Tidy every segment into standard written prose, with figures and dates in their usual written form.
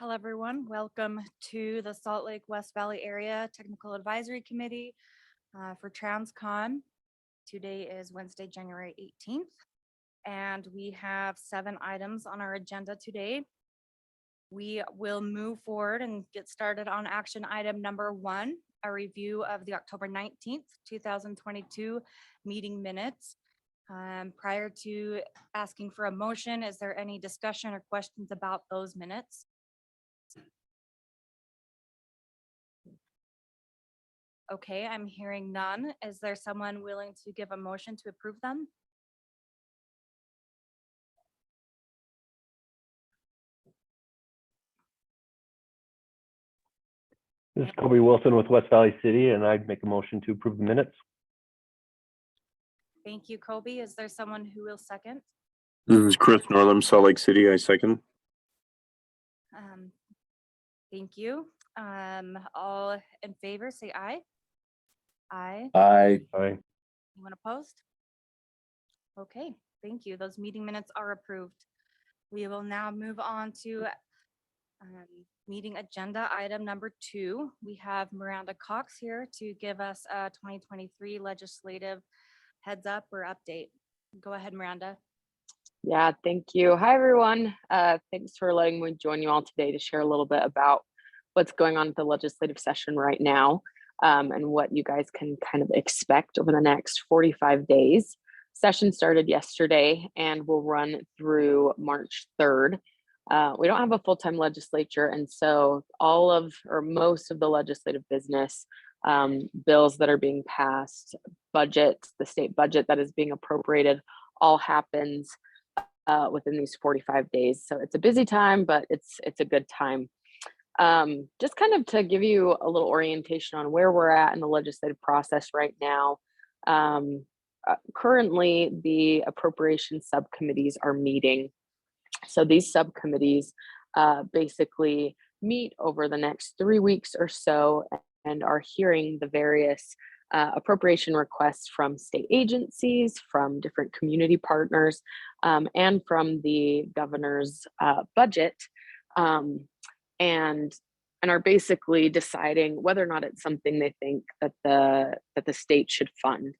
Hello, everyone. Welcome to the Salt Lake West Valley Area Technical Advisory Committee for TransCom. Today is Wednesday, January 18th, and we have 7 items on our agenda today. We will move forward and get started on action item number 1, a review of the October 19th, 2022 meeting minutes. Prior to asking for a motion, is there any discussion or questions about those minutes? Okay, I'm hearing none. Is there someone willing to give a motion to approve them? This is Kobe Wilson with West Valley City, and I'd make a motion to approve the minutes. Thank you, Kobe. Is there someone who will second? This is Chris Northam, Salt Lake City. I second. Thank you. All in favor, say aye. Aye. Aye. Aye. Anyone opposed? Okay, thank you. Those meeting minutes are approved. We will now move on to meeting agenda item number 2. We have Miranda Cox here to give us a 2023 legislative heads up or update. Go ahead, Miranda. Yeah, thank you. Hi, everyone. Thanks for letting me join you all today to share a little bit about what's going on at the legislative session right now, and what you guys can kind of expect over the next 45 days. Session started yesterday and will run through March 3rd. We don't have a full-time legislature, and so all of or most of the legislative business, bills that are being passed, budgets, the state budget that is being appropriated, all happens within these 45 days. So it's a busy time, but it's a good time. Just kind of to give you a little orientation on where we're at in the legislative process right now. Currently, the appropriation subcommittees are meeting. So these subcommittees basically meet over the next 3 weeks or so and are hearing the various appropriation requests from state agencies, from different community partners, and from the governor's budget, and are basically deciding whether or not it's something they think that the state should fund.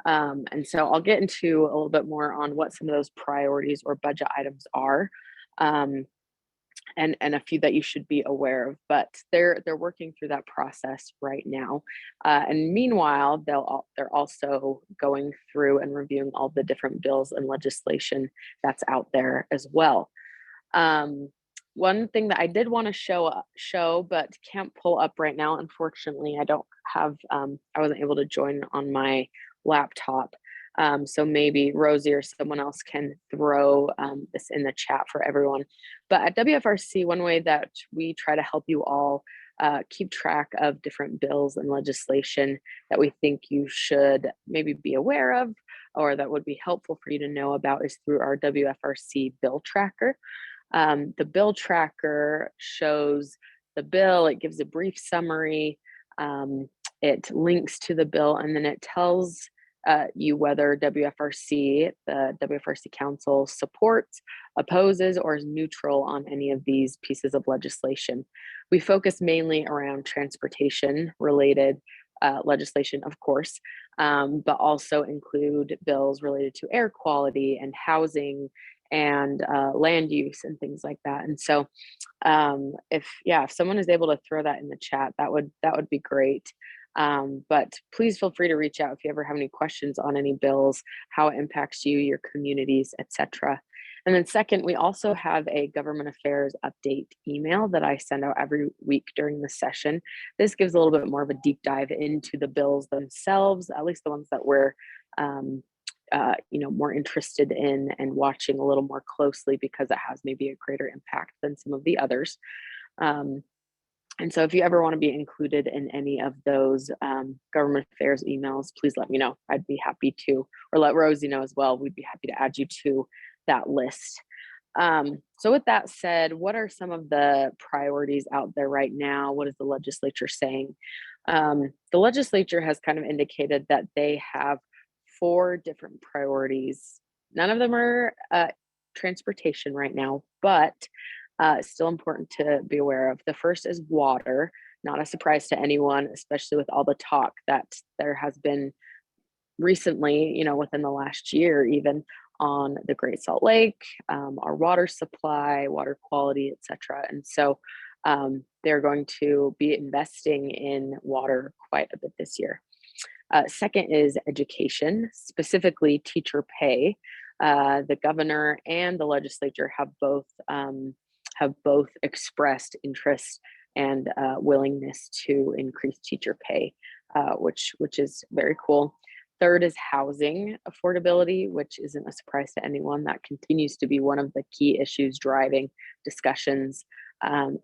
And so I'll get into a little bit more on what some of those priorities or budget items are, and a few that you should be aware of, but they're working through that process right now. And meanwhile, they're also going through and reviewing all the different bills and legislation that's out there as well. One thing that I did want to show, but can't pull up right now, unfortunately, I don't have, I wasn't able to join on my laptop. So maybe Rosie or someone else can throw this in the chat for everyone. But at WFRC, one way that we try to help you all keep track of different bills and legislation that we think you should maybe be aware of, or that would be helpful for you to know about, is through our WFRC bill tracker. The bill tracker shows the bill, it gives a brief summary, it links to the bill, and then it tells you whether WFRC, the WFRC Council, supports, opposes, or is neutral on any of these pieces of legislation. We focus mainly around transportation related legislation, of course, but also include bills related to air quality and housing and land use and things like that. And so if someone is able to throw that in the chat, that would be great. But please feel free to reach out if you ever have any questions on any bills, how it impacts you, your communities, etc. And then second, we also have a government affairs update email that I send out every week during the session. This gives a little bit more of a deep dive into the bills themselves, at least the ones that we're more interested in and watching a little more closely, because it has maybe a greater impact than some of the others. And so if you ever want to be included in any of those government affairs emails, please let me know. I'd be happy to, or let Rosie know as well. We'd be happy to add you to that list. So with that said, what are some of the priorities out there right now? What is the legislature saying? The legislature has kind of indicated that they have 4 different priorities. None of them are transportation right now, but still important to be aware of. The first is water, not a surprise to anyone, especially with all the talk that there has been recently, within the last year, even on the Great Salt Lake, our water supply, water quality, etc. And so they're going to be investing in water quite a bit this year. Second is education, specifically teacher pay. The governor and the legislature have both expressed interest and willingness to increase teacher pay, which is very cool. Third is housing affordability, which isn't a surprise to anyone. That continues to be one of the key issues driving discussions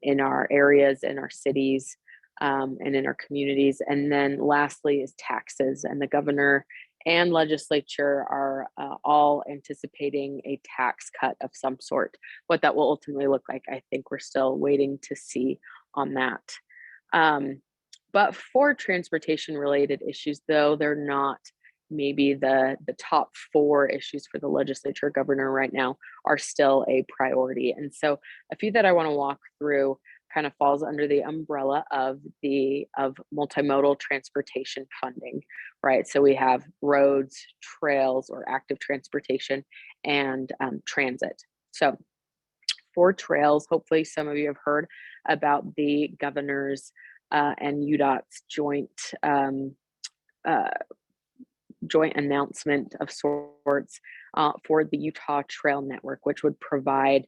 in our areas, in our cities, and in our communities. And then lastly is taxes, and the governor and legislature are all anticipating a tax cut of some sort. What that will ultimately look like, I think we're still waiting to see on that. But for transportation related issues, though, they're not maybe the top 4 issues for the legislature governor right now are still a priority. And so a few that I want to walk through kind of falls under the umbrella of multimodal transportation funding, right? So we have roads, trails, or active transportation, and transit. So for trails, hopefully some of you have heard about the governor's and UDOT's joint announcement of sorts for the Utah Trail Network, which would provide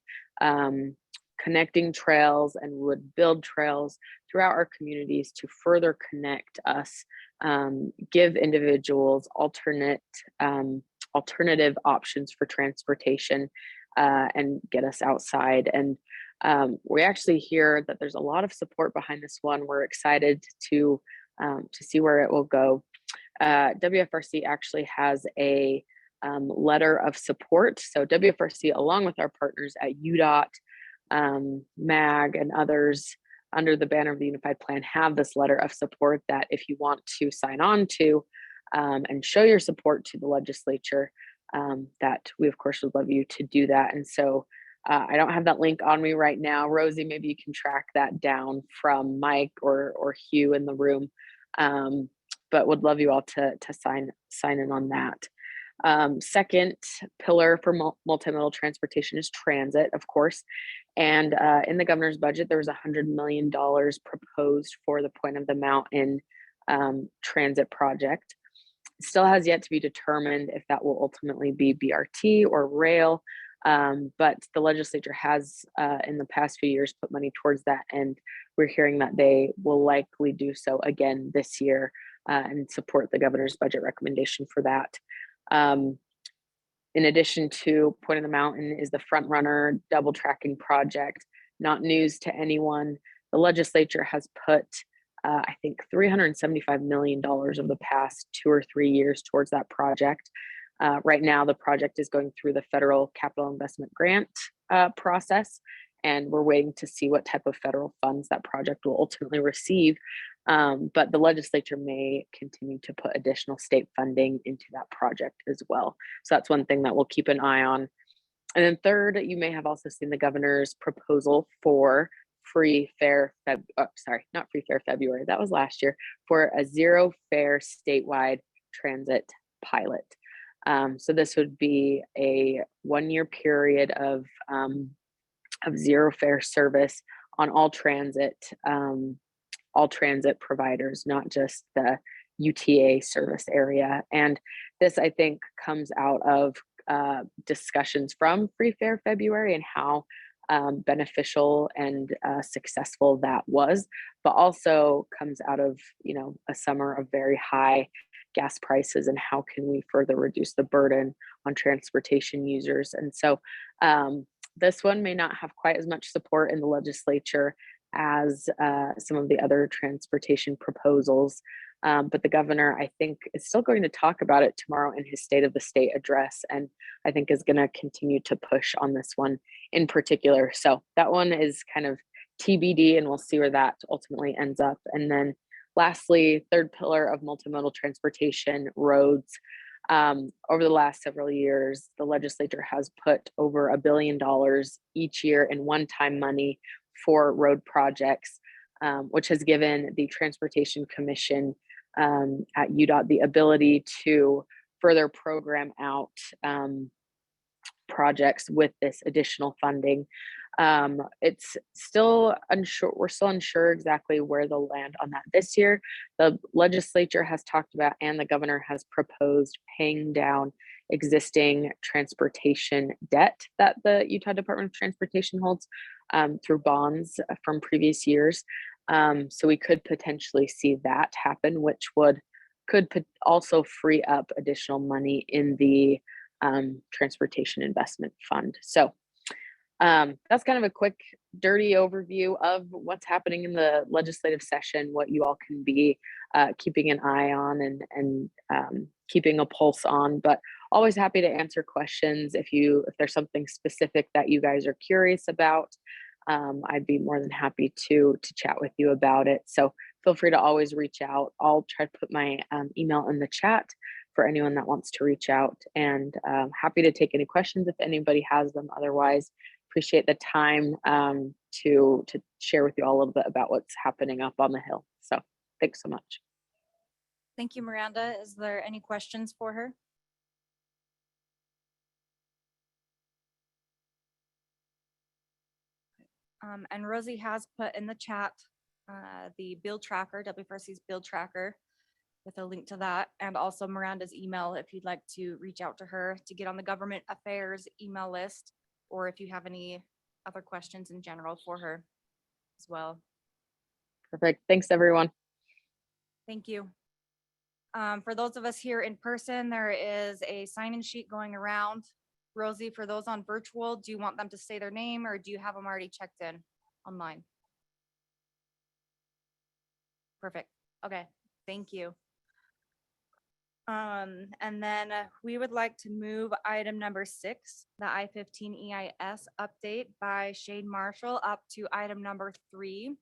connecting trails and would build trails throughout our communities to further connect us, give individuals alternative options for transportation, and get us outside. And we actually hear that there's a lot of support behind this one. We're excited to see where it will go. WFRC actually has a letter of support. So WFRC, along with our partners at UDOT, MAG, and others under the banner of the Unified Plan, have this letter of support that if you want to sign on to and show your support to the legislature, that we of course would love you to do that. And so I don't have that link on me right now. Rosie, maybe you can track that down from Mike or Hugh in the room. But would love you all to sign in on that. Second pillar for multimodal transportation is transit, of course. And in the governor's budget, there was $100 million proposed for the Point of the Mountain transit project. Still has yet to be determined if that will ultimately be BRT or rail. But the legislature has in the past few years put money towards that, and we're hearing that they will likely do so again this year and support the governor's budget recommendation for that. In addition to Point of the Mountain is the front runner double tracking project. Not news to anyone. The legislature has put I think $375 million over the past 2 or 3 years towards that project. Right now, the project is going through the federal capital investment grant process, and we're waiting to see what type of federal funds that project will ultimately receive. But the legislature may continue to put additional state funding into that project as well. So that's one thing that we'll keep an eye on. And then third, you may have also seen the governor's proposal for February. That was last year, for a zero fare statewide transit pilot. So this would be a 1-year period of zero fare service on all transit providers, not just the UTA service area. And this, I think, comes out of discussions from Free Fare February and how beneficial and successful that was, but also comes out of a summer of very high gas prices and how can we further reduce the burden on transportation users. And so this one may not have quite as much support in the legislature as some of the other transportation proposals. But the governor, I think, is still going to talk about it tomorrow in his State of the State address, and I think is going to continue to push on this one in particular. So that one is kind of TBD, and we'll see where that ultimately ends up. And then lastly, third pillar of multimodal transportation, roads. Over the last several years, the legislature has put over $1 billion each year in one-time money for road projects, which has given the Transportation Commission at UDOT the ability to further program out projects with this additional funding. It's still unsure, we're still unsure exactly where they'll land on that this year. The legislature has talked about, and the governor has proposed, paying down existing transportation debt that the Utah Department of Transportation holds through bonds from previous years. So we could potentially see that happen, which could also free up additional money in the Transportation Investment Fund. So that's kind of a quick, dirty overview of what's happening in the legislative session, what you all can be keeping an eye on and keeping a pulse on. But always happy to answer questions if there's something specific that you guys are curious about. I'd be more than happy to chat with you about it. So feel free to always reach out. I'll try to put my email in the chat for anyone that wants to reach out, and happy to take any questions if anybody has them. Otherwise, appreciate the time to share with you all a little bit about what's happening up on the Hill. So thanks so much. Thank you, Miranda. Is there any questions for her? And Rosie has put in the chat the bill tracker, W4C's bill tracker, with a link to that, and also Miranda's email if you'd like to reach out to her to get on the government affairs email list, or if you have any other questions in general for her as well. Perfect. Thanks, everyone. Thank you. For those of us here in person, there is a sign-in sheet going around. Rosie, for those on virtual, do you want them to say their name, or do you have them already checked in online? Perfect. Okay, thank you. And then we would like to move item number 6, the I-15 EIS update by Shane Marshall, up to item number 3.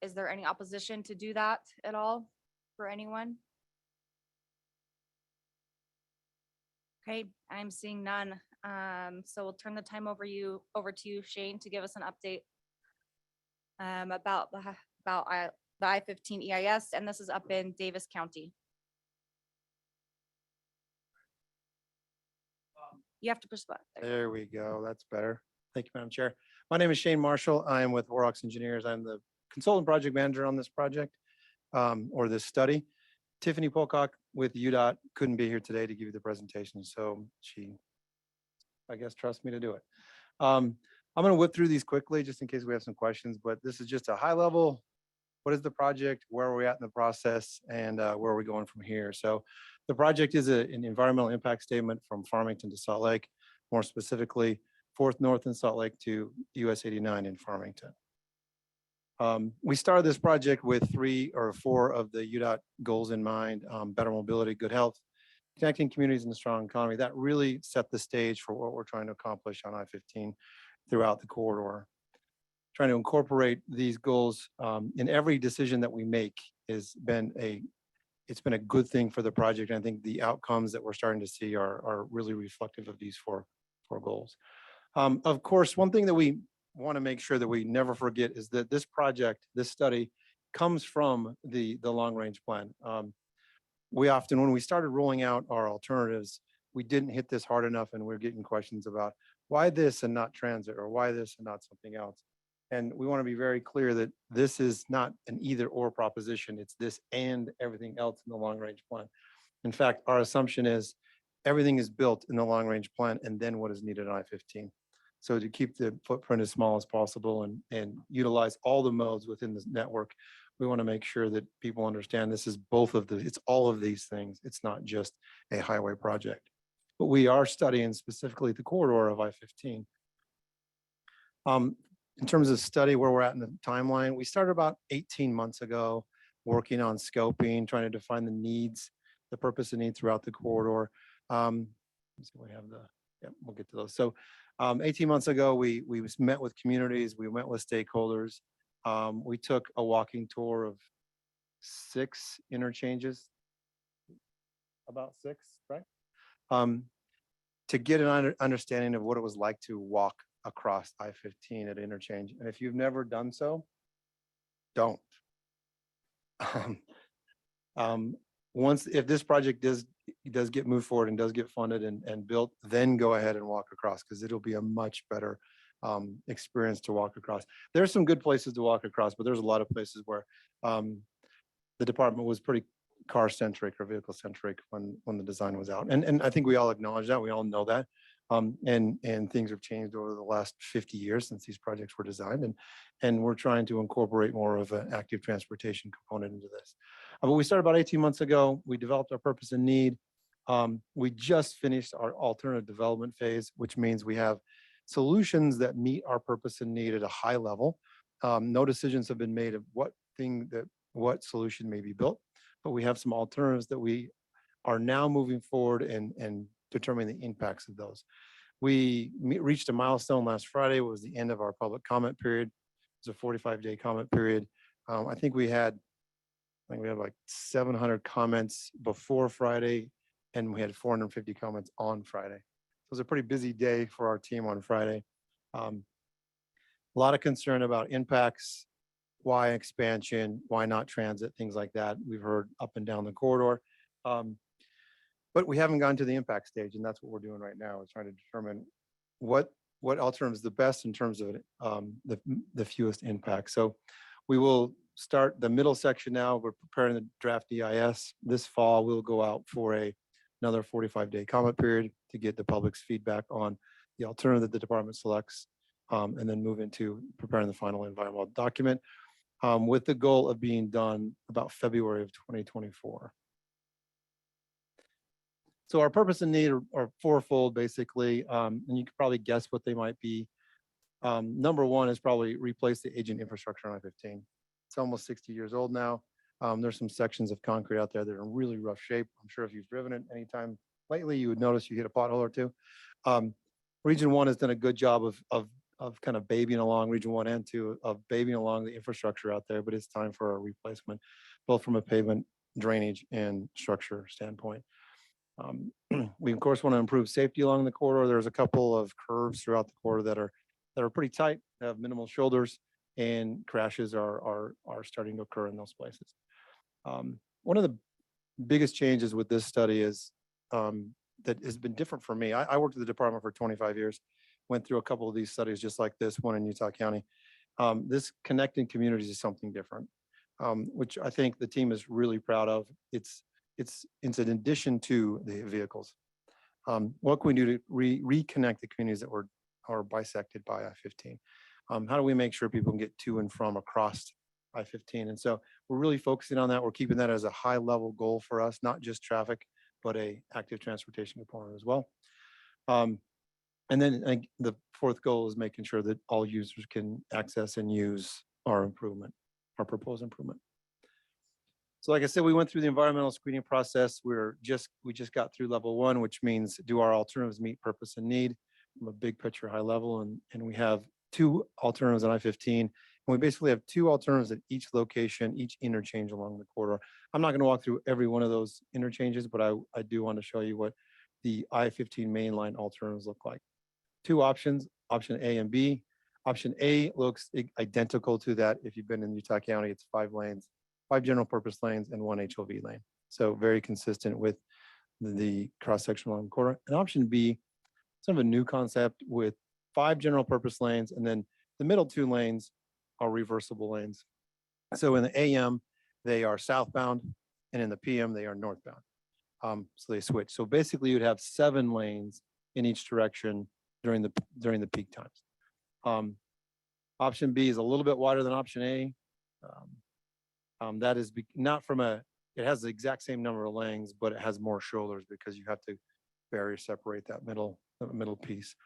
Is there any opposition to do that at all for anyone? Okay, I'm seeing none. So we'll turn the time over to you, Shane, to give us an update about the I-15 EIS, and this is up in Davis County. You have to push that. There we go. That's better. Thank you, Madam Chair. My name is Shane Marshall. I am with Horrocks Engineers. I'm the consultant project manager on this project or this study. Tiffany Pocock with UDOT couldn't be here today to give you the presentation, so she, I guess, trusts me to do it. I'm going to whip through these quickly just in case we have some questions, but this is just a high level. What is the project? Where are we at in the process? And where are we going from here? So the project is an environmental impact statement from Farmington to Salt Lake, more specifically 4th North in Salt Lake to US 89 in Farmington. We started this project with 3 or 4 of the UDOT goals in mind: better mobility, good health, connecting communities, and a strong economy. That really set the stage for what we're trying to accomplish on I-15 throughout the corridor. Trying to incorporate these goals in every decision that we make it's been a good thing for the project. And I think the outcomes that we're starting to see are really reflective of these four goals. Of course, one thing that we want to make sure that we never forget is that this project, this study, comes from the long range plan. We often, when we started rolling out our alternatives, we didn't hit this hard enough, and we're getting questions about why this and not transit, or why this and not something else. And we want to be very clear that this is not an either or proposition. It's this and everything else in the long range plan. In fact, our assumption is everything is built in the long range plan and then what is needed on I-15. So to keep the footprint as small as possible and utilize all the modes within this network, we want to make sure that people understand this is it's all of these things. It's not just a highway project. But we are studying specifically the corridor of I-15. In terms of study, where we're at in the timeline, we started about 18 months ago working on scoping, trying to define the needs, the purpose and need throughout the corridor. Let's see, we'll get to those. So 18 months ago, we met with communities, we met with stakeholders. We took a walking tour of 6 interchanges. about 6, right? To get an understanding of what it was like to walk across I-15 at interchange. And if you've never done so, don't. If this project does get moved forward and does get funded and built, then go ahead and walk across, because it'll be a much better experience to walk across. There's some good places to walk across, but there's a lot of places where the department was pretty car centric or vehicle centric when the design was out. And I think we all acknowledge that. We all know that. And things have changed over the last 50 years since these projects were designed. And we're trying to incorporate more of an active transportation component into this. But we started about 18 months ago. We developed our purpose and need. We just finished our alternative development phase, which means we have solutions that meet our purpose and need at a high level. No decisions have been made of what solution may be built, but we have some alternatives that we are now moving forward and determining the impacts of those. We reached a milestone last Friday. It was the end of our public comment period. It was a 45-day comment period. I think we had like 700 comments before Friday, and we had 450 comments on Friday. So it was a pretty busy day for our team on Friday. A lot of concern about impacts, why expansion, why not transit, things like that. We've heard up and down the corridor. But we haven't gotten to the impact stage, and that's what we're doing right now. We're trying to determine what alternative is the best in terms of the fewest impact. So we will start the middle section now. We're preparing the draft EIS. This fall, we'll go out for another 45-day comment period to get the public's feedback on the alternative that the department selects, and then move into preparing the final environmental document, with the goal of being done about February of 2024. So our purpose and need are fourfold, basically, and you could probably guess what they might be. Number one is probably replace the aging infrastructure on I-15. It's almost 60 years old now. There's some sections of concrete out there that are in really rough shape. I'm sure if you've driven it anytime lately, you would notice you hit a pothole or two. Region 1 has done a good job of kind of babying along, Region 1 and 2, of babying along the infrastructure out there, but it's time for a replacement, both from a pavement, drainage, and structure standpoint. We of course want to improve safety along the corridor. There's a couple of curves throughout the corridor that are pretty tight, have minimal shoulders, and crashes are starting to occur in those places. One of the biggest changes with this study is that has been different for me. I worked at the department for 25 years, went through a couple of these studies just like this one in Utah County. This connecting communities is something different, which I think the team is really proud of. It's in addition to the vehicles. What can we do to reconnect the communities that are bisected by I-15? How do we make sure people can get to and from across I-15? And so we're really focusing on that. We're keeping that as a high level goal for us, not just traffic, but a active transportation component as well. And then the fourth goal is making sure that all users can access and use our proposed improvement. So like I said, we went through the environmental screening process. We just got through level 1, which means do our alternatives meet purpose and need from a big picture, high level. And we have 2 alternatives on I-15. And we basically have 2 alternatives at each location, each interchange along the corridor. I'm not going to walk through every one of those interchanges, but I do want to show you what the I-15 mainline alternatives look like. 2 options, option A and B. Option A looks identical to that. If you've been in Utah County, it's 5 lanes. 5 general purpose lanes and 1 HOV lane. So very consistent with the cross-section along the corridor. And option B, sort of a new concept with 5 general purpose lanes, and then the middle 2 lanes are reversible lanes. So in the AM, they are southbound, and in the PM, they are northbound. So they switch. So basically you'd have 7 lanes in each direction during the peak times. Option B is a little bit wider than option A. That is not from it has the exact same number of lanes, but it has more shoulders because you have to barrier separate that middle piece.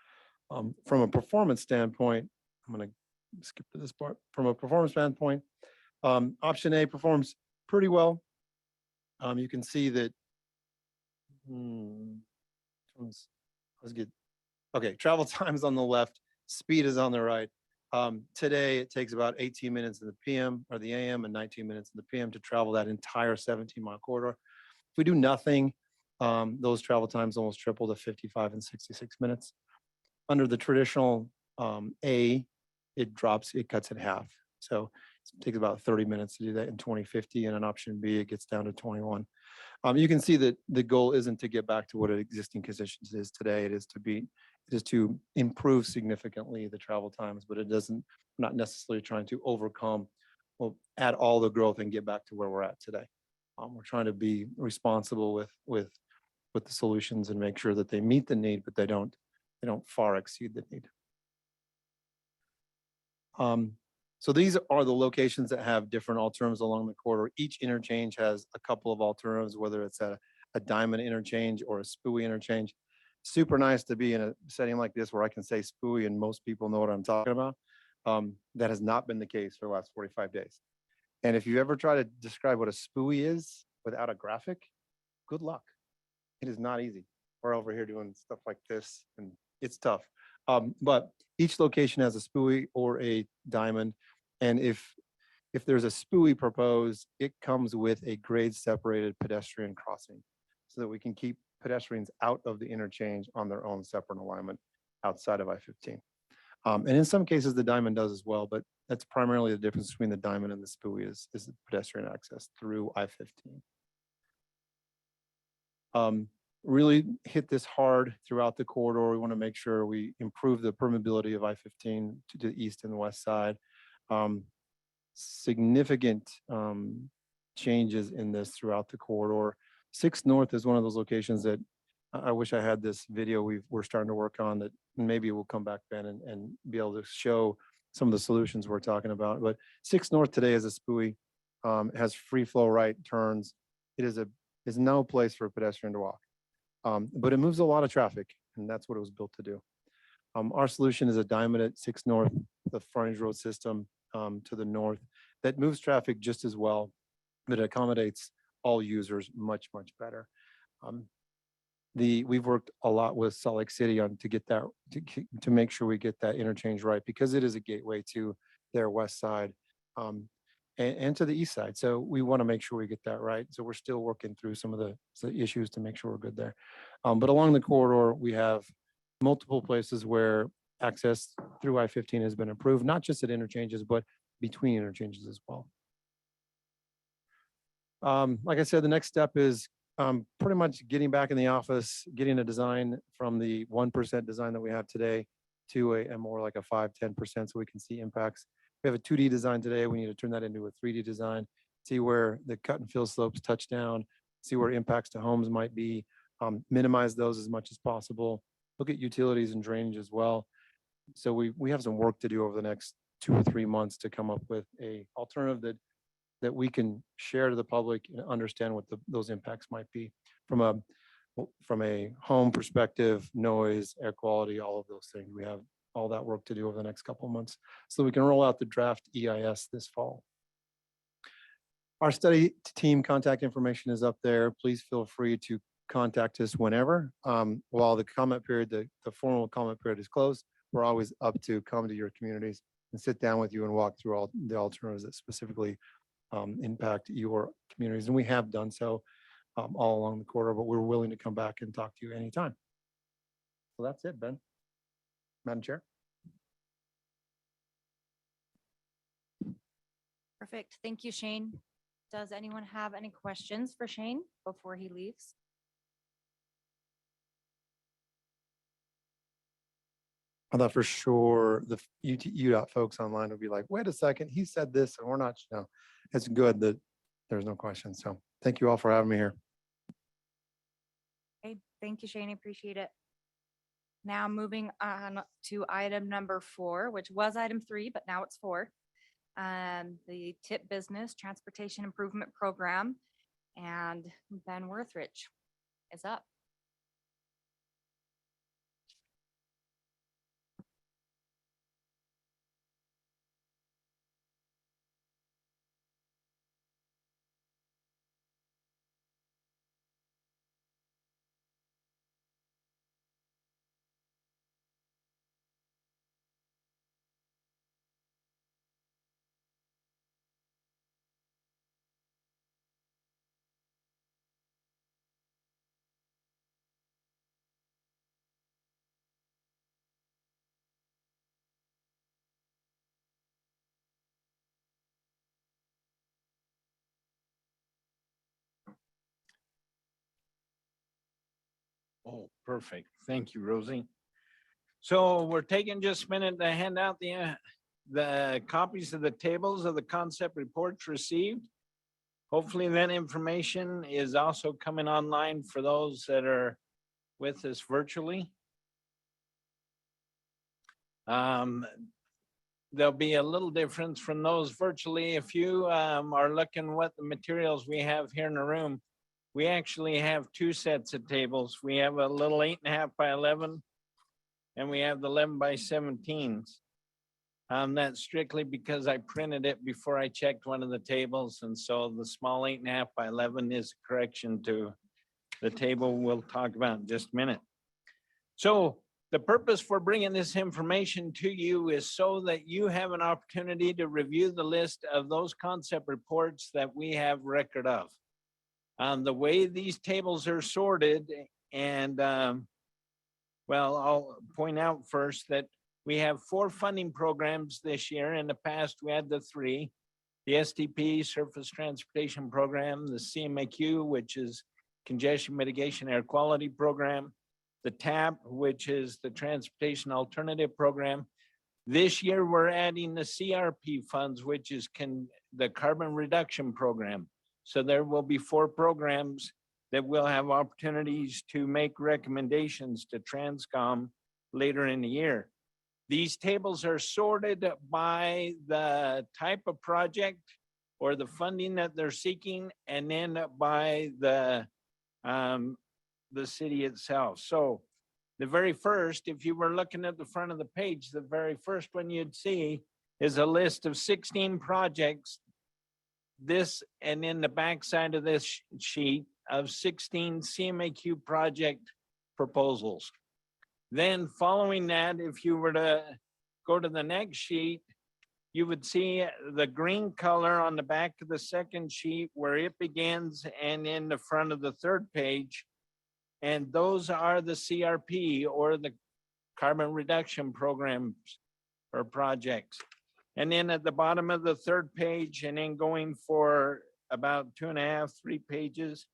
From a performance standpoint, I'm going to skip to this part. From a performance standpoint, option A performs pretty well. You can see that. Let's get, okay, travel times on the left, speed is on the right. Today, it takes about 18 minutes in the PM or the AM and 19 minutes in the PM to travel that entire 17-mile corridor. If we do nothing, those travel times almost triple to 55 and 66 minutes. Under the traditional A, it cuts in half. So it takes about 30 minutes to do that in 2050, and in option B, it gets down to 21. You can see that the goal isn't to get back to what existing conditions is today. It is to improve significantly the travel times, but not necessarily trying to overcome, well, add all the growth and get back to where we're at today. We're trying to be responsible with the solutions and make sure that they meet the need, but they don't far exceed the need. So these are the locations that have different alternatives along the corridor. Each interchange has a couple of alternatives, whether it's a diamond interchange or a spooey interchange. Super nice to be in a setting like this where I can say spooey and most people know what I'm talking about. That has not been the case for the last 45 days. And if you ever try to describe what a spooey is without a graphic, good luck. It is not easy. We're over here doing stuff like this and it's tough. But each location has a spooey or a diamond. And if there's a spooey proposed, it comes with a grade separated pedestrian crossing so that we can keep pedestrians out of the interchange on their own separate alignment outside of I-15. And in some cases, the diamond does as well, but that's primarily the difference between the diamond and the spooey is the pedestrian access through I-15. Really hit this hard throughout the corridor. We want to make sure we improve the permeability of I-15 to the east and west side. Significant changes in this throughout the corridor. 6 North is one of those locations that I wish I had this video we're starting to work on that maybe we'll come back, Ben, and be able to show some of the solutions we're talking about. But 6 North today is a spooey, has free flow right turns. It is no place for a pedestrian to walk. But it moves a lot of traffic, and that's what it was built to do. Our solution is a diamond at 6 North, the frontage road system to the north that moves traffic just as well, but it accommodates all users much, much better. We've worked a lot with Salt Lake City to get that to make sure we get that interchange right because it is a gateway to their west side and to the east side. So we want to make sure we get that right. So we're still working through some of the issues to make sure we're good there. But along the corridor, we have multiple places where access through I-15 has been improved, not just at interchanges, but between interchanges as well. Like I said, the next step is pretty much getting back in the office, getting a design from the 1% design that we have today to a more like a 5-10% so we can see impacts. We have a 2D design today. We need to turn that into a 3D design, see where the cut and fill slopes touch down, see where impacts to homes might be, minimize those as much as possible, look at utilities and drainage as well. So we have some work to do over the next 2 or 3 months to come up with a alternative that we can share to the public and understand what those impacts might be from a home perspective, noise, air quality, all of those things. We have all that work to do over the next couple of months so we can roll out the draft EIS this fall. Our study team contact information is up there. Please feel free to contact us whenever. While the comment period, the formal comment period is closed, we're always up to come to your communities and sit down with you and walk through all the alternatives that specifically impact your communities. And we have done so all along the corridor, but we're willing to come back and talk to you anytime. So that's it, Ben. Madam Chair. Perfect. Thank you, Shane. Does anyone have any questions for Shane before he leaves? I thought for sure the UDOT folks online would be like, wait a second, he said this and we're not, no, it's good that there's no questions. So thank you all for having me here. Okay, thank you, Shane. I appreciate it. Now moving on to item number 4, which was item 3, but now it's 4. The TIP Business Transportation Improvement Program, and Ben Worthrich is up. Oh, perfect. Thank you, Rosie. So we're taking just a minute to hand out the copies of the tables of the concept reports received. Hopefully that information is also coming online for those that are with us virtually. There'll be a little difference from those virtually. If you are looking what the materials we have here in the room, we actually have two sets of tables. We have a little 8.5 by 11 and we have the 11 by 17s. That's strictly because I printed it before I checked one of the tables. And so the small 8.5 by 11 is a correction to the table we'll talk about in just a minute. So the purpose for bringing this information to you is so that you have an opportunity to review the list of those concept reports that we have record of. The way these tables are sorted, and well, I'll point out first that we have 4 funding programs this year. In the past, we had the 3, the STP, Surface Transportation Program, the CMAQ, which is Congestion Mitigation Air Quality Program, the TAP, which is the Transportation Alternative Program. This year, we're adding the CRP funds, which is the Carbon Reduction Program. So there will be 4 programs that will have opportunities to make recommendations to TransCom later in the year. These tables are sorted by the type of project or the funding that they're seeking, and then by the city itself. So the very first, if you were looking at the front of the page, the very first one you'd see is a list of 16 projects. This, and in the back side of this sheet of 16 CMAQ project proposals. Then following that, if you were to go to the next sheet, you would see the green color on the back of the second sheet where it begins, and in the front of the third page. And those are the CRP, or the carbon reduction programs or projects. And then at the bottom of the third page, and then going for about 2.5, 3 pages,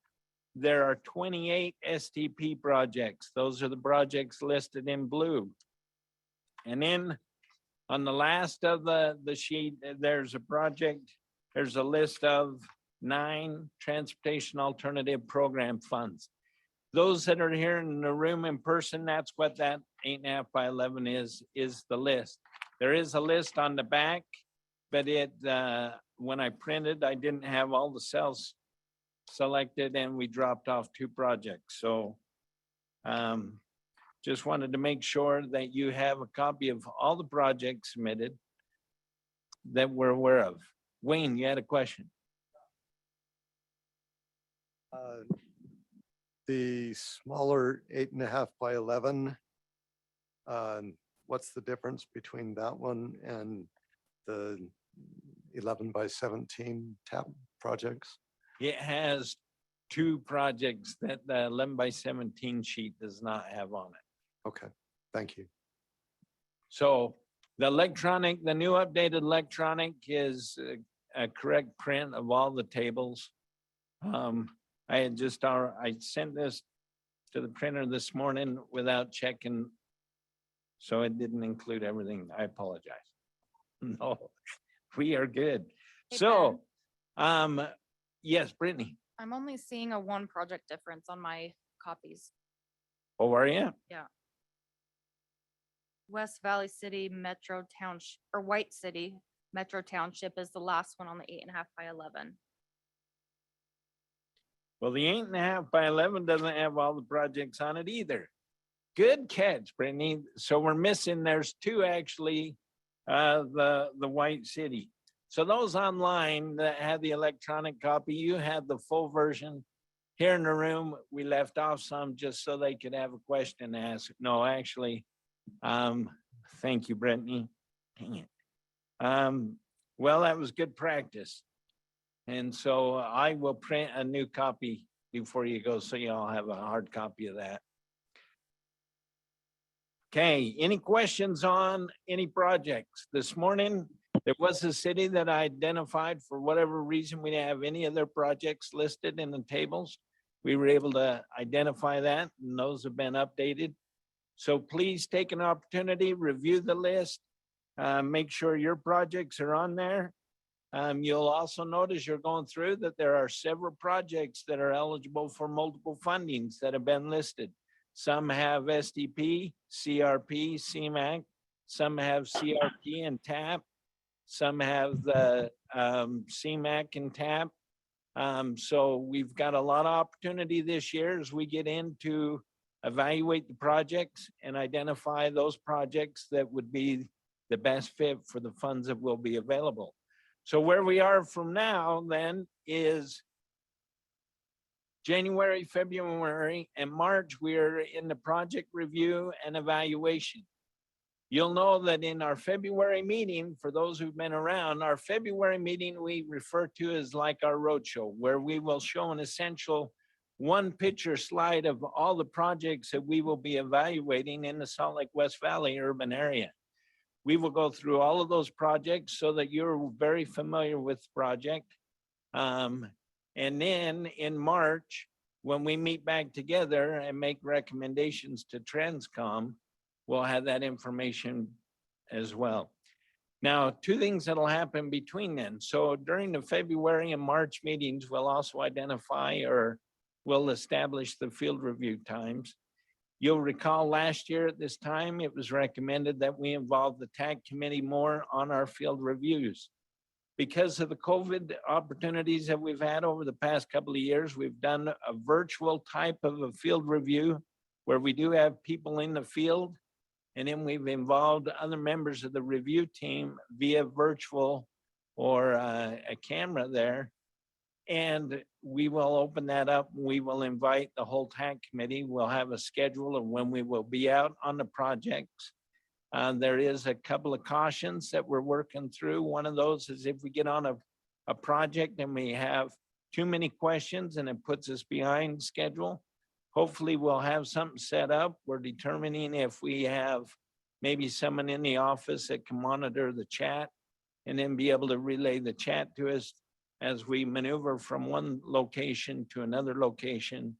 there are 28 STP projects. Those are the projects listed in blue. And then on the last of the sheet, there's a list of 9 Transportation Alternative Program funds. Those that are here in the room in person, that's what that 8.5 by 11 is the list. There is a list on the back, but when I printed, I didn't have all the cells selected, and we dropped off 2 projects. So just wanted to make sure that you have a copy of all the projects submitted that we're aware of. Wayne, you had a question? The smaller 8.5 by 11, what's the difference between that one and the 11 by 17 TAP projects? It has 2 projects that the 11 by 17 sheet does not have on it. Okay, thank you. So the new updated electronic is a correct print of all the tables. I sent this to the printer this morning without checking, so it didn't include everything. I apologize. No, we are good. Hey, So, yes, Brittany. I'm only seeing a 1 project difference on my copies. Oh, are you? West Valley City Metro Township, or White City Metro Township is the last one on the 8.5 by 11. Well, the 8.5 by 11 doesn't have all the projects on it either. Good catch, Brittany. So we're missing, there's 2 actually, the White City. So those online that have the electronic copy, you have the full version. Here in the room, we left off some just so they could have a question asked. No, actually, thank you, Brittany. Dang it. Well, that was good practice. And so I will print a new copy before you go, so you all have a hard copy of that. Okay, any questions on any projects? This morning, there was a city that I identified. For whatever reason, we didn't have any of their projects listed in the tables. We were able to identify that, and those have been updated. So please take an opportunity, review the list, make sure your projects are on there. You'll also notice you're going through that there are several projects that are eligible for multiple fundings that have been listed. Some have SDP, CRP, CMAC, some have CRP and TAP, some have the CMAC and TAP. So we've got a lot of opportunity this year as we get into evaluate the projects and identify those projects that would be the best fit for the funds that will be available. So where we are from now then is January, February, and March, we're in the project review and evaluation. You'll know that in our February meeting, for those who've been around, our February meeting we refer to as like our roadshow, where we will show an essential one picture slide of all the projects that we will be evaluating in the Salt Lake West Valley urban area. We will go through all of those projects so that you're very familiar with the project. And then in March, when we meet back together and make recommendations to TransCom, we'll have that information as well. Now, two things that'll happen between then. So during the February and March meetings, we'll also identify or we'll establish the field review times. You'll recall last year at this time, it was recommended that we involve the TAC committee more on our field reviews. Because of the COVID opportunities that we've had over the past couple of years, we've done a virtual type of a field review where we do have people in the field, and then we've involved other members of the review team via virtual or a camera there. And we will open that up. We will invite the whole TAC committee. We'll have a schedule of when we will be out on the projects. There is a couple of cautions that we're working through. One of those is if we get on a project and we have too many questions and it puts us behind schedule, hopefully we'll have something set up. We're determining if we have maybe someone in the office that can monitor the chat and then be able to relay the chat to us as we maneuver from one location to another location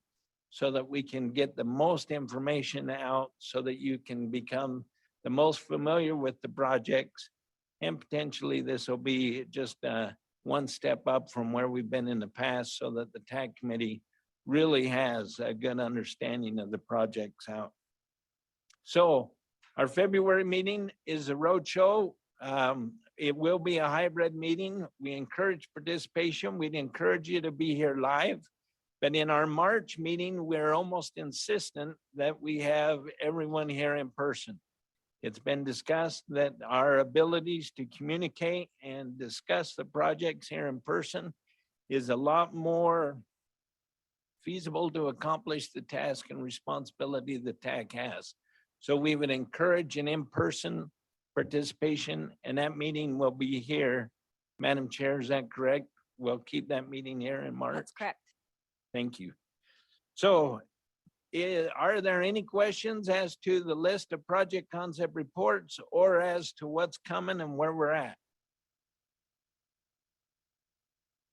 so that we can get the most information out so that you can become the most familiar with the projects. And potentially this will be just one step up from where we've been in the past so that the TAC committee really has a good understanding of the projects out. So our February meeting is a roadshow. It will be a hybrid meeting. We encourage participation. We'd encourage you to be here live. But in our March meeting, we're almost insistent that we have everyone here in person. It's been discussed that our abilities to communicate and discuss the projects here in person is a lot more feasible to accomplish the task and responsibility the TAC has. So we would encourage an in-person participation, and that meeting will be here. Madam Chair, is that correct? We'll keep that meeting here in March? That's correct. Thank you. So are there any questions as to the list of project concept reports or as to what's coming and where we're at?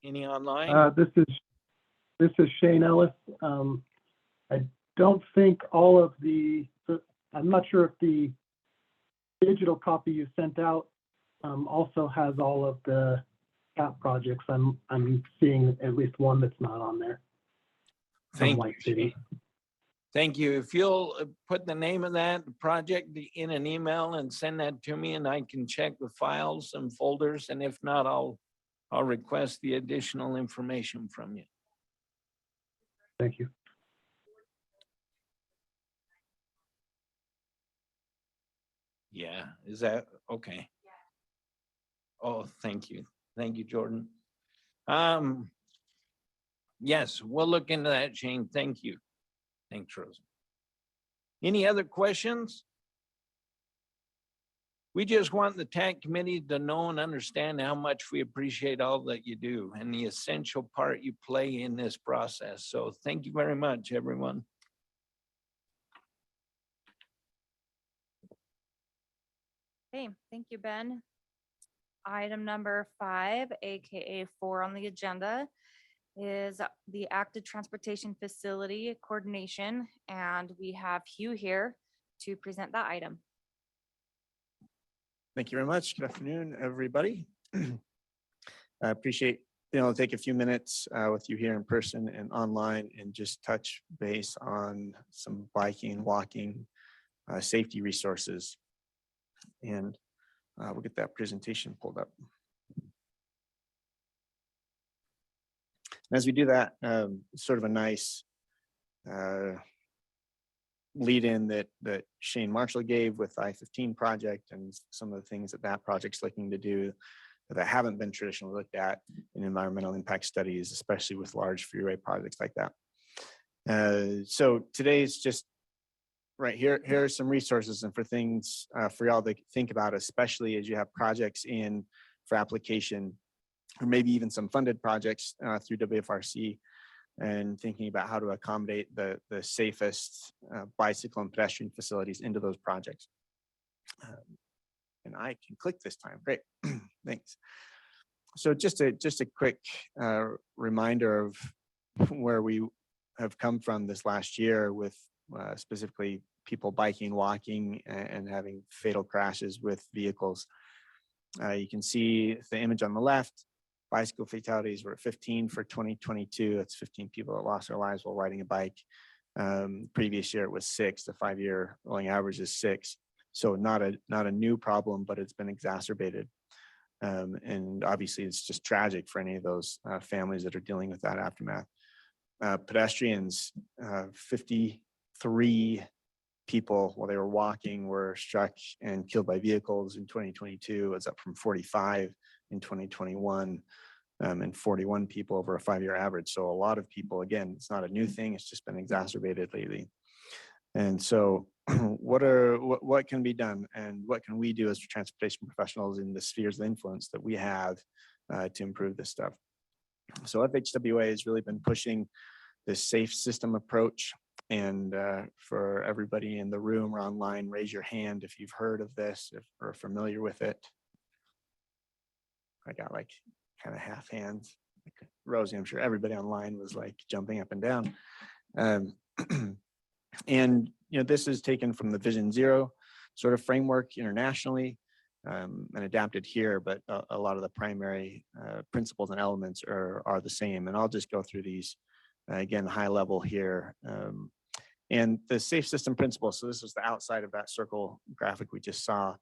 Any online? This is Shane Ellis. I don't think all of I'm not sure if the digital copy you sent out also has all of the TAP projects. I'm seeing at least one that's not on there. Thank White you, City. Shane. Thank you. If you'll put the name of that project in an email and send that to me and I can check the files and folders. And if not, I'll request the additional information from you. Thank you. Yeah, is that okay? Oh, thank you. Thank you, Jordan. Yes, we'll look into that, Shane. Thank you. Thanks, Rosa. Any other questions? We just want the TAC committee to know and understand how much we appreciate all that you do and the essential part you play in this process. So thank you very much, everyone. Okay, thank you, Ben. Item number 5, AKA 4 on the agenda, is the active transportation facility coordination, and we have Hugh here to present that item. Thank you very much. Good afternoon, everybody. I appreciate being able to take a few minutes with you here in person and online and just touch base on some biking, walking, safety resources. And we'll get that presentation pulled up. As we do that, sort of a nice lead in that Shane Marshall gave with the I-15 project and some of the things that that project's looking to do that haven't been traditionally looked at in environmental impact studies, especially with large freeway projects like that. So today's just right here. Here are some resources and for things for y'all to think about, especially as you have projects in for application, or maybe even some funded projects through WFRC, and thinking about how to accommodate the safest bicycle and pedestrian facilities into those projects. And I can click this time. Great, thanks. So just a quick reminder of where we have come from this last year with specifically people biking, walking, and having fatal crashes with vehicles. You can see the image on the left. Bicycle fatalities were at 15 for 2022. That's 15 people that lost their lives while riding a bike. Previous year it was 6. The 5-year rolling average is 6. So not a new problem, but it's been exacerbated. And obviously it's just tragic for any of those families that are dealing with that aftermath. Pedestrians, 53 people while they were walking were struck and killed by vehicles in 2022. It's up from 45 in 2021, and 41 people over a 5-year average. So a lot of people, again, it's not a new thing, it's just been exacerbated lately. And so what can be done and what can we do as transportation professionals in the spheres of influence that we have to improve this stuff? So FHWA has really been pushing this safe system approach. And for everybody in the room or online, raise your hand if you've heard of this, if you're familiar with it. I got like kind of half hands. Rosie, I'm sure everybody online was like jumping up and down. And this is taken from the Vision Zero sort of framework internationally and adapted here, but a lot of the primary principles and elements are the same. And I'll just go through these again, high level here. And the safe system principle. So this is the outside of that circle graphic we just saw.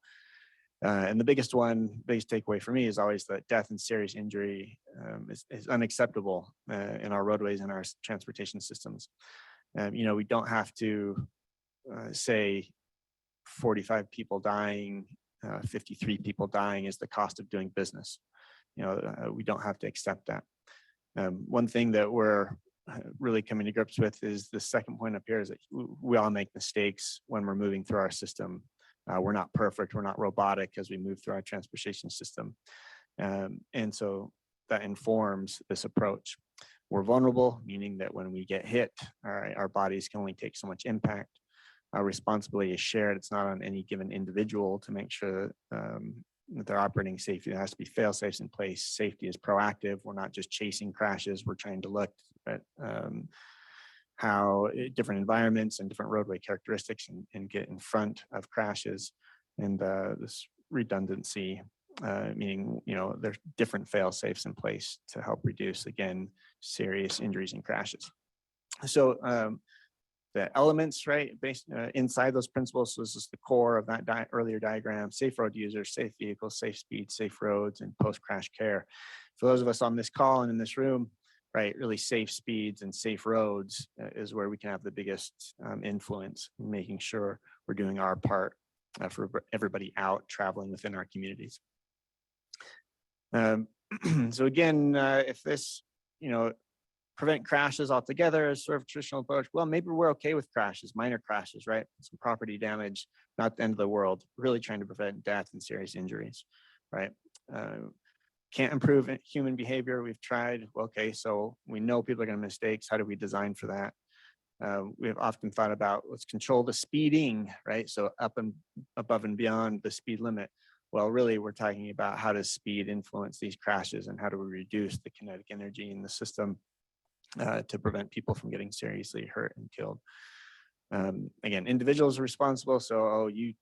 And the biggest takeaway for me is always that death and serious injury is unacceptable in our roadways and our transportation systems. We don't have to say 45 people dying, 53 people dying is the cost of doing business. We don't have to accept that. One thing that we're really coming to grips with is the second point up here is that we all make mistakes when we're moving through our system. We're not perfect, we're not robotic as we move through our transportation system. And so that informs this approach. We're vulnerable, meaning that when we get hit, our bodies can only take so much impact. Our responsibility is shared. It's not on any given individual to make sure that they're operating safely. There has to be fail safes in place. Safety is proactive. We're not just chasing crashes. We're trying to look at how different environments and different roadway characteristics and get in front of crashes. And this redundancy, meaning, there's different fail safes in place to help reduce, again, serious injuries and crashes. So the elements, right, based inside those principles, so this is the core of that earlier diagram: safe road users, safe vehicles, safe speed, safe roads, and post-crash care. For those of us on this call and in this room, right, really safe speeds and safe roads is where we can have the biggest influence in making sure we're doing our part for everybody out traveling within our communities. So again, if this, prevent crashes altogether as sort of traditional approach, well, maybe we're okay with crashes, minor crashes, right? Some property damage, not the end of the world, really trying to prevent death and serious injuries, right? Can't improve human behavior. We've tried. Okay, so we know people are going to make mistakes. How do we design for that? We've often thought about, let's control the speeding, right? So up and above and beyond the speed limit. Well, really, we're talking about how does speed influence these crashes and how do we reduce the kinetic energy in the system to prevent people from getting seriously hurt and killed. Again, individuals are responsible. So, oh, you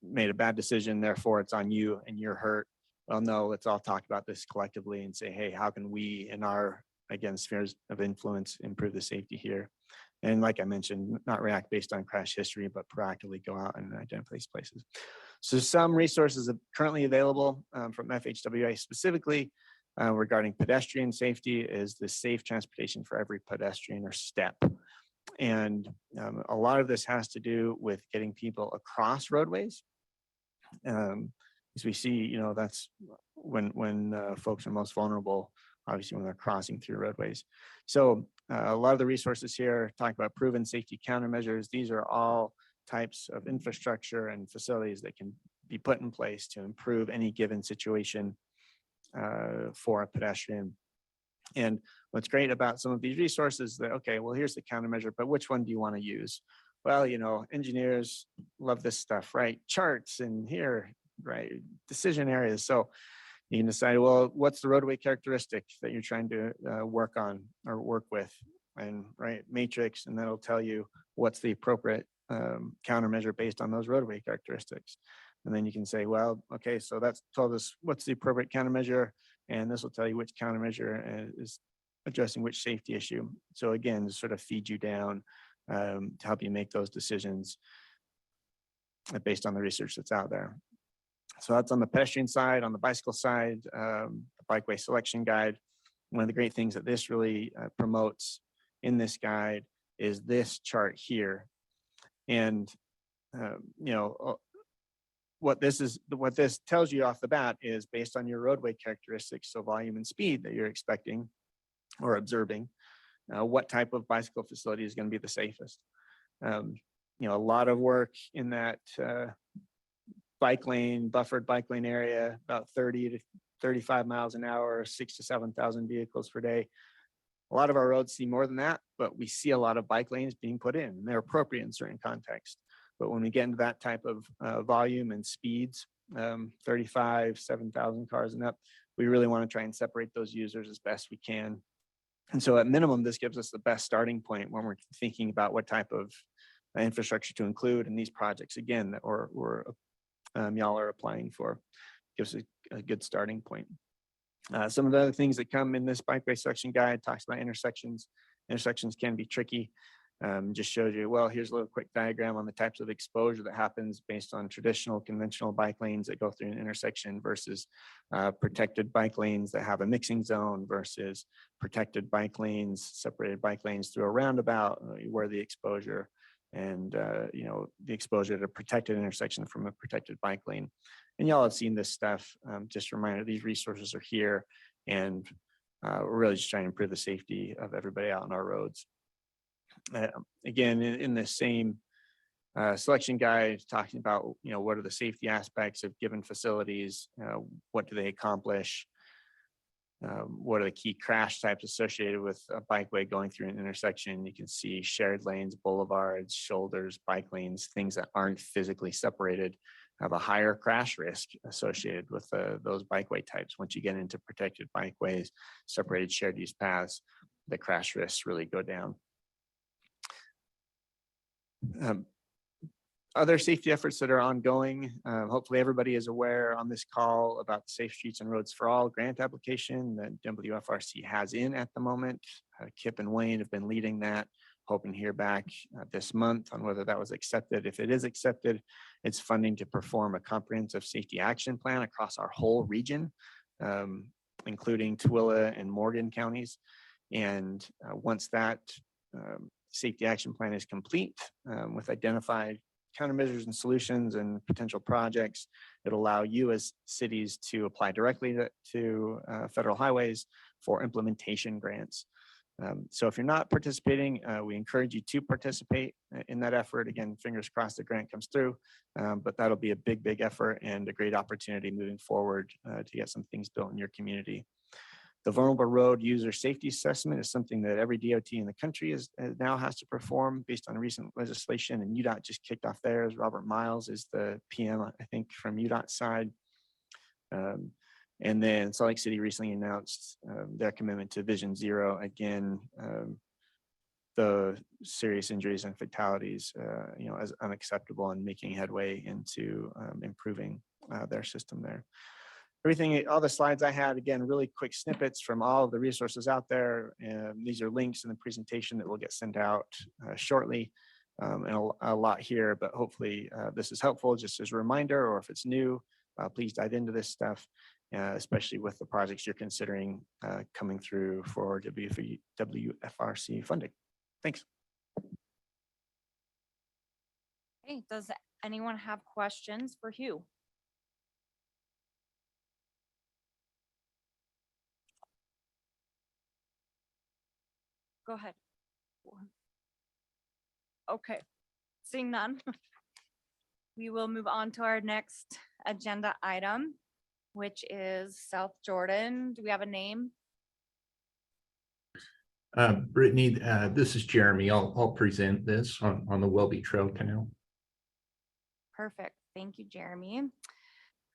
made a bad decision, therefore it's on you and you're hurt. Well, no, let's all talk about this collectively and say, hey, how can we in our, again, spheres of influence improve the safety here? And like I mentioned, not react based on crash history, but proactively go out and identify these places. So some resources are currently available from FHWA specifically regarding pedestrian safety is the Safe Transportation for Every Pedestrian, or STEP. And a lot of this has to do with getting people across roadways. As we see, you know, that's when folks are most vulnerable, obviously when they're crossing through roadways. So a lot of the resources here talk about proven safety countermeasures. These are all types of infrastructure and facilities that can be put in place to improve any given situation for a pedestrian. And what's great about some of these resources that, okay, well, here's the countermeasure, but which one do you want to use? Well, you know, engineers love this stuff, right? Charts and here, right? Decision areas. So you can decide, well, what's the roadway characteristic that you're trying to work on or work with? And right, matrix, and that'll tell you what's the appropriate countermeasure based on those roadway characteristics. And then you can say, well, okay, so that's told us what's the appropriate countermeasure, and this will tell you which countermeasure is addressing which safety issue. So again, to sort of feed you down to help you make those decisions based on the research that's out there. So that's on the pedestrian side. On the bicycle side, the bikeway selection guide. One of the great things that this really promotes in this guide is this chart here. And you know, what this tells you off the bat is based on your roadway characteristics, so volume and speed that you're expecting or observing, what type of bicycle facility is going to be the safest. You know, a lot of work in that bike lane, buffered bike lane area, about 30 to 35 miles an hour, 6,000 to 7,000 vehicles per day. A lot of our roads see more than that, but we see a lot of bike lanes being put in, and they're appropriate in certain contexts. But when we get into that type of volume and speeds, 35, 7,000 cars and up, we really want to try and separate those users as best we can. And so at minimum, this gives us the best starting point when we're thinking about what type of infrastructure to include in these projects, again, that y'all are applying for. Gives a good starting point. Some of the other things that come in this bikeway selection guide talks about intersections. Intersections can be tricky. Just shows you, well, here's a little quick diagram on the types of exposure that happens based on traditional conventional bike lanes that go through an intersection versus protected bike lanes that have a mixing zone versus protected bike lanes, separated bike lanes through a roundabout, where the exposure and you know, the exposure to protected intersection from a protected bike lane. And y'all have seen this stuff. Just a reminder, these resources are here, and we're really just trying to improve the safety of everybody out on our roads. Again, in the same selection guide, talking about, you know, what are the safety aspects of given facilities, what do they accomplish, what are the key crash types associated with a bikeway going through an intersection. You can see shared lanes, boulevards, shoulders, bike lanes, things that aren't physically separated have a higher crash risk associated with those bikeway types. Once you get into protected bikeways, separated shared use paths, the crash risks really go down. Other safety efforts that are ongoing. Hopefully everybody is aware on this call about the Safe Streets and Roads for All grant application that WFRC has in at the moment. Kip and Wayne have been leading that, hoping to hear back this month on whether that was accepted. If it is accepted, it's funding to perform a comprehensive safety action plan across our whole region, including Tooele and Morgan counties. And once that safety action plan is complete with identified countermeasures and solutions and potential projects, it'll allow you as cities to apply directly to federal highways for implementation grants. So if you're not participating, we encourage you to participate in that effort. Again, fingers crossed the grant comes through, but that'll be a big, big effort and a great opportunity moving forward to get some things built in your community. The Vulnerable Road User Safety Assessment is something that every DOT in the country now has to perform based on recent legislation, and UDOT just kicked off theirs. Robert Miles is the PM, I think, from UDOT side. And then Salt Lake City recently announced their commitment to Vision Zero. Again, the serious injuries and fatalities, as unacceptable, and making headway into improving their system there. Everything, all the slides I had, again, really quick snippets from all of the resources out there. And these are links in the presentation that will get sent out shortly. And a lot here, but hopefully this is helpful just as a reminder, or if it's new, please dive into this stuff, especially with the projects you're considering coming through for WFRC funding. Thanks. Hey, does anyone have questions for Hugh? Go ahead. Okay, seeing none. We will move on to our next agenda item, which is South Jordan. Do we have a name? Brittany, this is Jeremy. I'll present this on the Welby Trail Canal. Perfect. Thank you, Jeremy.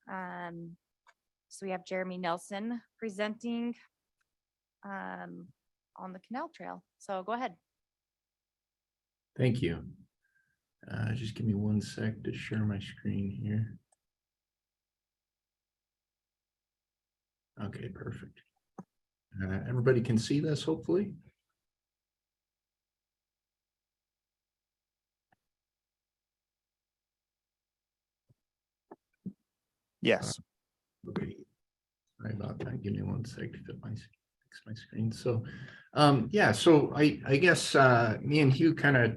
So we have Jeremy Nelson presenting on the canal trail. So go ahead. Thank you. Just give me 1 sec to share my screen here. Okay, perfect. Everybody can see this, hopefully. Yes. Okay. Sorry about that. Give me 1 sec to fix my screen. So, yeah, so I guess me and Hugh kind of,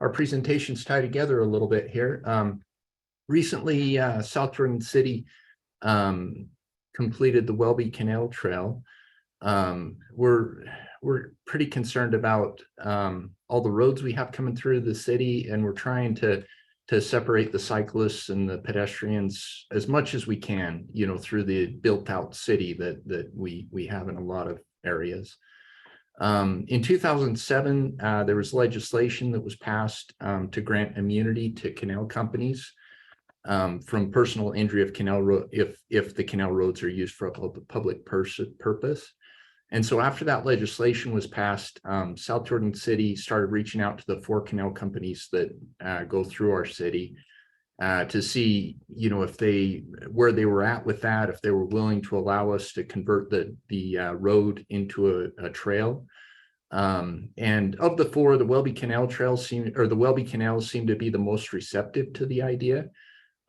our presentations tie together a little bit here. Recently, South Jordan City completed the Welby Canal Trail. We're pretty concerned about all the roads we have coming through the city, and we're trying to separate the cyclists and the pedestrians as much as we can, through the built out city that we have in a lot of areas. In 2007, there was legislation that was passed to grant immunity to canal companies from personal injury of canal road if the canal roads are used for a public purpose. And so after that legislation was passed, South Jordan City started reaching out to the 4 canal companies that go through our city to see, where they were at with that, if they were willing to allow us to convert the road into a trail. And of the 4, the Welby Canal Trails the Welby Canals seem to be the most receptive to the idea.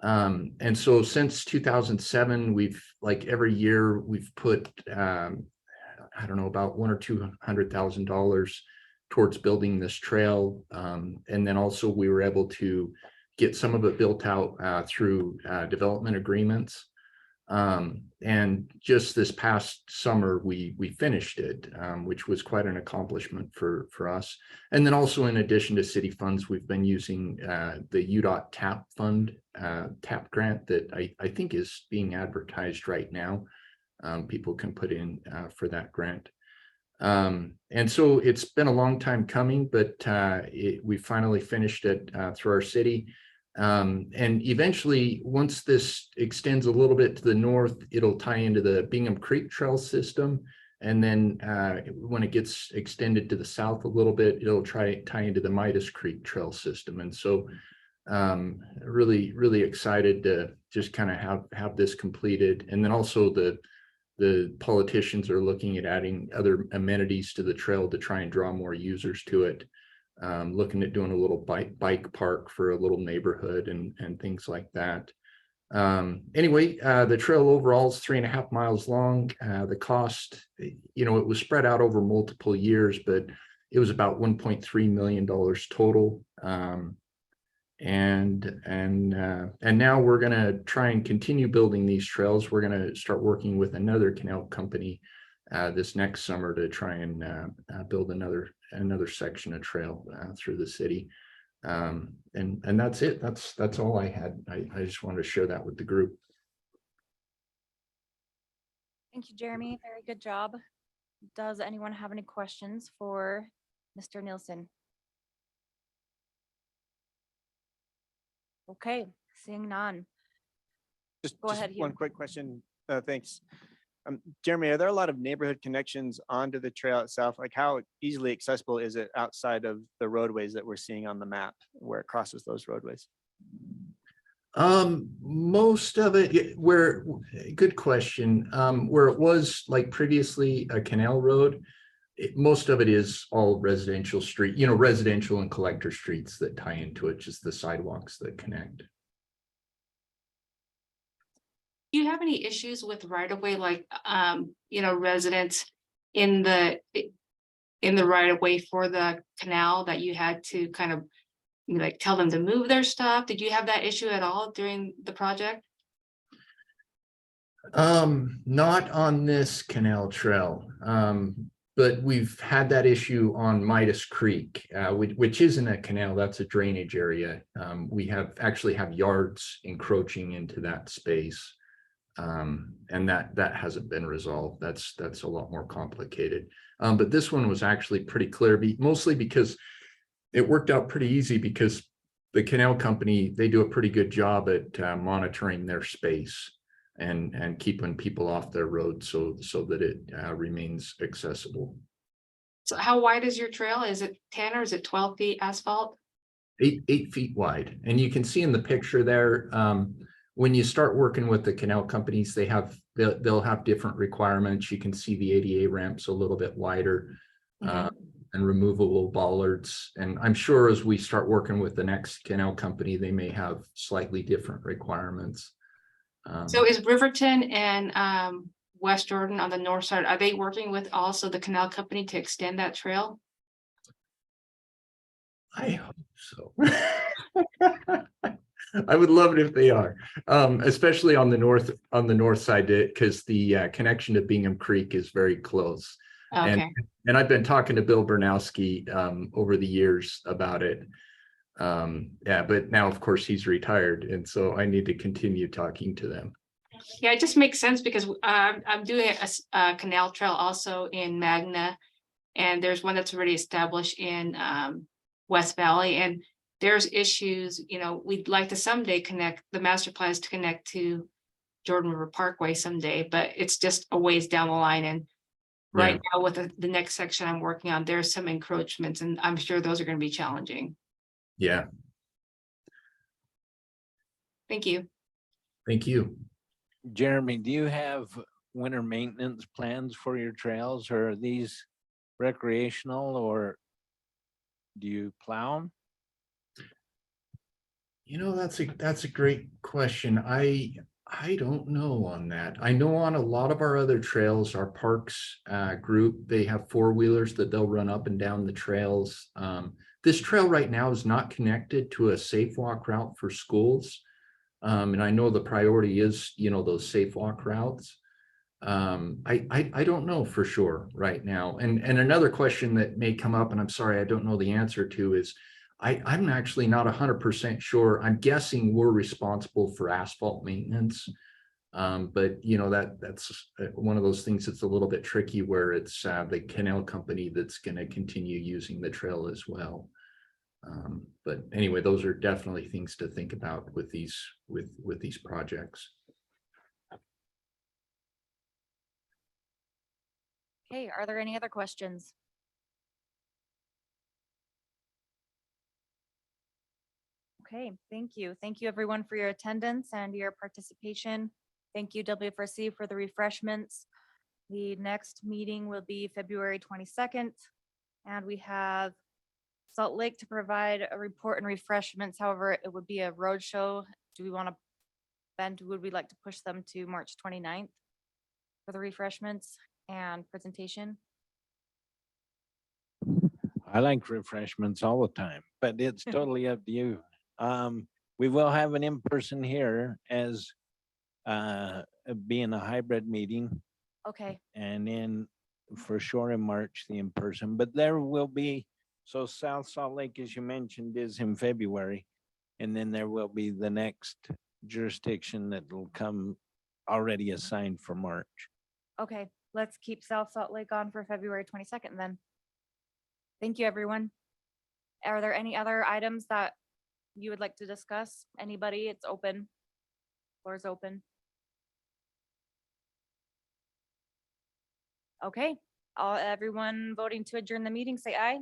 And so since 2007, we've, like, every year we've put I don't know, about $100,000 or $200,000 towards building this trail. And then also we were able to get some of it built out through development agreements. And just this past summer, we finished it, which was quite an accomplishment for us. And then also, in addition to city funds, we've been using the UDOT TAP fund, TAP grant that I think is being advertised right now. People can put in for that grant. And so it's been a long time coming, but we finally finished it through our city. And eventually, once this extends a little bit to the north, it'll tie into the Bingham Creek Trail system. And then when it gets extended to the south a little bit, it'll tie into the Midas Creek Trail system. And so really, really excited to just kind of have this completed. And then also the politicians are looking at adding other amenities to the trail to try and draw more users to it. Looking at doing a little bike park for a little neighborhood and things like that. Anyway, the trail overall is 3.5 miles long. The cost, it was spread out over multiple years, but it was about $1.3 million total. And now we're going to try and continue building these trails. We're going to start working with another canal company this next summer to try and build another section of trail through the city. And that's it. That's all I had. I just wanted to share that with the group. Thank you, Jeremy. Very good job. Does anyone have any questions for Mr. Nielsen? Okay, seeing none. Just Go ahead, one Hugh. quick question. Thanks. Jeremy, are there a lot of neighborhood connections onto the trail itself? Like how easily accessible is it outside of the roadways that we're seeing on the map where it crosses those roadways? Most of it, good question. Where it was like previously a canal road, most of it is all residential street, residential and collector streets that tie into it, just the sidewalks that connect. Do you have any issues with right of way, like, residents in the right of way for the canal that you had to kind of like tell them to move their stuff? Did you have that issue at all during the project? Not on this canal trail. But we've had that issue on Midas Creek, which isn't a canal, that's a drainage area. We actually have yards encroaching into that space. And that hasn't been resolved. That's a lot more complicated. But this one was actually pretty clear, mostly because it worked out pretty easy because the canal company, they do a pretty good job at monitoring their space and keeping people off their road so that it remains accessible. So how wide is your trail? Is it 10 or is it 12 feet asphalt? 8 feet wide. And you can see in the picture there, when you start working with the canal companies, they'll have different requirements. You can see the ADA ramps a little bit wider, and removable bollards. And I'm sure as we start working with the next canal company, they may have slightly different requirements. So is Riverton and West Jordan on the north side, are they working with also the canal company to extend that trail? I hope so. I would love it if they are, especially on the north side, because the connection to Bingham Creek is very close. Okay. And I've been talking to Bill Bernowski over the years about it. Yeah, but now of course he's retired, and so I need to continue talking to them. Yeah, it just makes sense because I'm doing a canal trail also in Magna, and there's one that's already established in West Valley, and there's issues, we'd like to someday connect, the master plan is to connect to Jordan River Parkway someday, but it's just a ways down the line. And right now with the next section I'm working on, there's some encroachments, and I'm sure those are going to be challenging. Yeah. Thank you. Thank you. Jeremy, do you have winter maintenance plans for your trails, or are these recreational, or do you plow them? That's a great question. I don't know on that. I know on a lot of our other trails, our parks group, they have four-wheelers that they'll run up and down the trails. This trail right now is not connected to a safe walk route for schools. And I know the priority is, those safe walk routes. I don't know for sure right now. And another question that may come up, and I'm sorry, I don't know the answer to, is I'm actually not 100% sure. I'm guessing we're responsible for asphalt maintenance. But that's one of those things that's a little bit tricky, where it's the canal company that's going to continue using the trail as well. But anyway, those are definitely things to think about with these projects. Okay, are there any other questions? Okay, thank you. Thank you everyone for your attendance and your participation. Thank you WFRC for the refreshments. The next meeting will be February 22nd, and we have Salt Lake to provide a report and refreshments. However, it would be a road show. Would we like to push them to March 29th for the refreshments and presentation? I like refreshments all the time, but it's totally up to you. We will have an in-person here as being a hybrid meeting, Okay, and then for sure in March, the in-person, but there will be, so South Salt Lake, as you mentioned, is in February. And then there will be the next jurisdiction that will come already assigned for March. okay, let's keep South Salt Lake on for February 22nd then. Thank you, everyone. Are there any other items that you would like to discuss? Anybody? It's open. Floor is open. Okay, everyone voting to adjourn the meeting, say aye.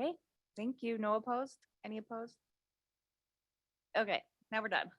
Okay, thank you. No opposed? Any opposed? Okay, now we're done.